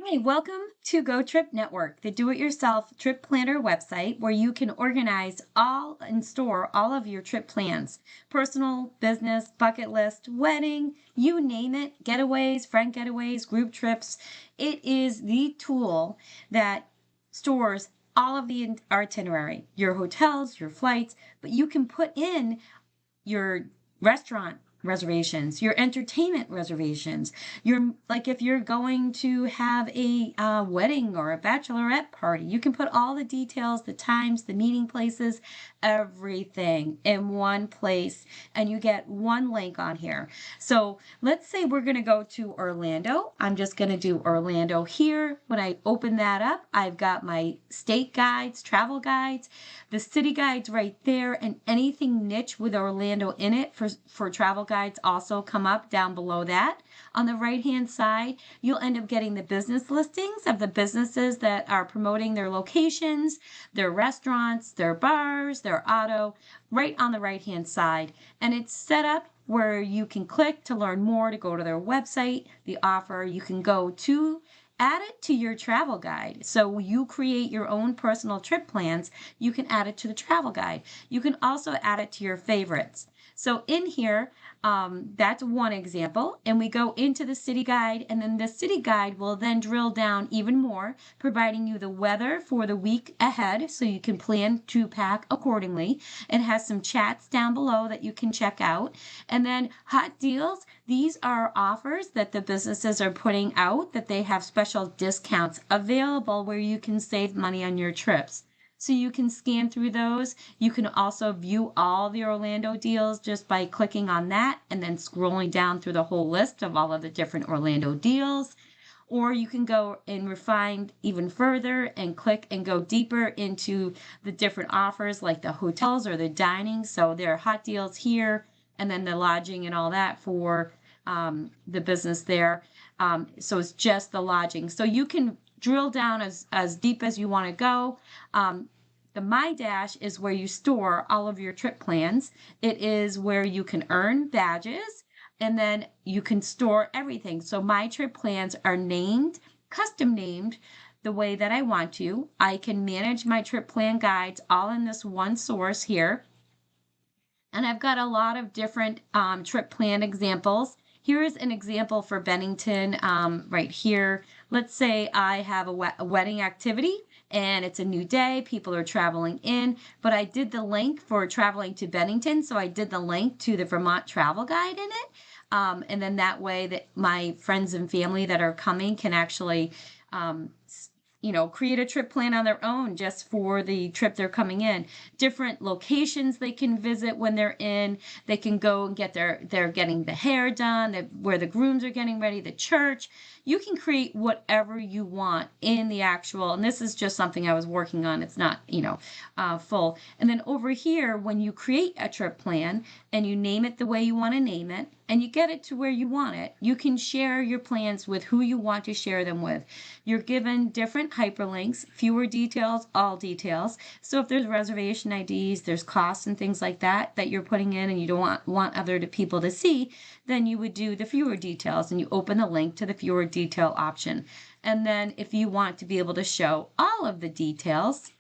Hi, welcome to GoTripNetwork, the do-it-yourself trip planner website where you can organize all and store all of your trip plans, personal, business, bucket list, wedding, you name it, getaways, friend getaways, group trips. It is the tool that stores all of the itinerary, your hotels, your flights, but you can put in your restaurant reservations, your entertainment reservations, your like if you're going to have a wedding or a bachelorette party, you can put all the details, the times, the meeting places, everything in one place, and you get one link on here. So let's say we're going to go to Orlando. I'm just going to do Orlando here. When I open that up, I've got my state guides, travel guides, the city guides right there, and anything niche with Orlando in it for travel guides also come up down below that. On the right hand side, you'll end up getting the business listings of the businesses that are promoting their locations, their restaurants, their bars, their auto, right on the right hand side. And it's set up where you can click to learn more, to go to their website, the offer. You can go to add it to your travel guide. So you create your own personal trip plans. You can add it to the travel guide. You can also add it to your favorites. So in here, that's one example. And we go into the city guide, and then the city guide will then drill down even more, providing you the weather for the week ahead so you can plan to pack accordingly. It has some chats down below that you can check out. And then hot deals. These are offers that the businesses are putting out, that they have special discounts available where you can save money on your trips. So you can scan through those. You can also view all the Orlando deals just by clicking on that and then scrolling down through the whole list of all of the different Orlando deals. Or you can go and refine even further and click and go deeper into the different offers like the hotels or the dining. So there are hot deals here, and then the lodging and all that for the business there. So it's just the lodging. So you can drill down as deep as you want to go. The My Dash is where you store all of your trip plans. It is where you can earn badges, and then you can store everything. So my trip plans are named, custom named, the way that I want to. I can manage my trip plan guides all in this one source here. And I've got a lot of different trip plan examples. Here is an example for Bennington right here. Let's say I have a wedding activity and it's a new day. People are traveling in, but I did the link for traveling to Bennington. So I did the link to the Vermont travel guide in it. And then that way that my friends and family that are coming can actually create a trip plan on their own just for the trip they're coming in. Different locations they can visit when they're in. They can go and they're getting the hair done, where the grooms are getting ready, the church. You can create whatever you want in the actual, and this is just something I was working on. It's not, full. And then over here, when you create a trip plan and you name it the way you want to name it, and you get it to where you want it, you can share your plans with who you want to share them with. You're given different hyperlinks, fewer details, all details. So if there's reservation IDs, there's costs and things like that you're putting in and you don't want other people to see, then you would do the fewer details and you open the link to the fewer detail option. And then if you want to be able to show all of the details,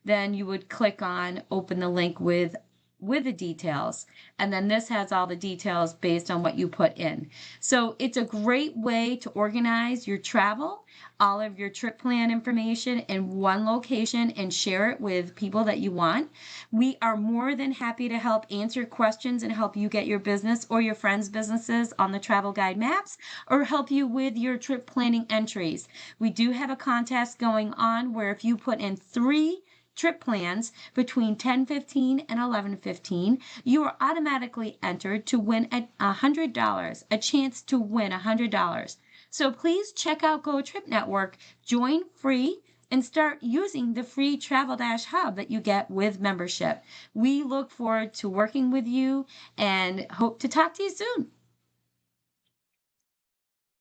then you would click on open the link with the details. And then this has all the details based on what you put in. So it's a great way to organize your travel, all of your trip plan information in one location and share it with people that you want. We are more than happy to help answer questions and help you get your business or your friends' businesses on the travel guide maps, or help you with your trip planning entries. We do have a contest going on where if you put in 3 trip plans between 10:15 and 11:15, you are automatically entered to win $100, a chance to win $100. So please check out GoTripNetwork, join free, and start using the free Travel Dash Hub that you get with membership. We look forward to working with you and hope to talk to you soon.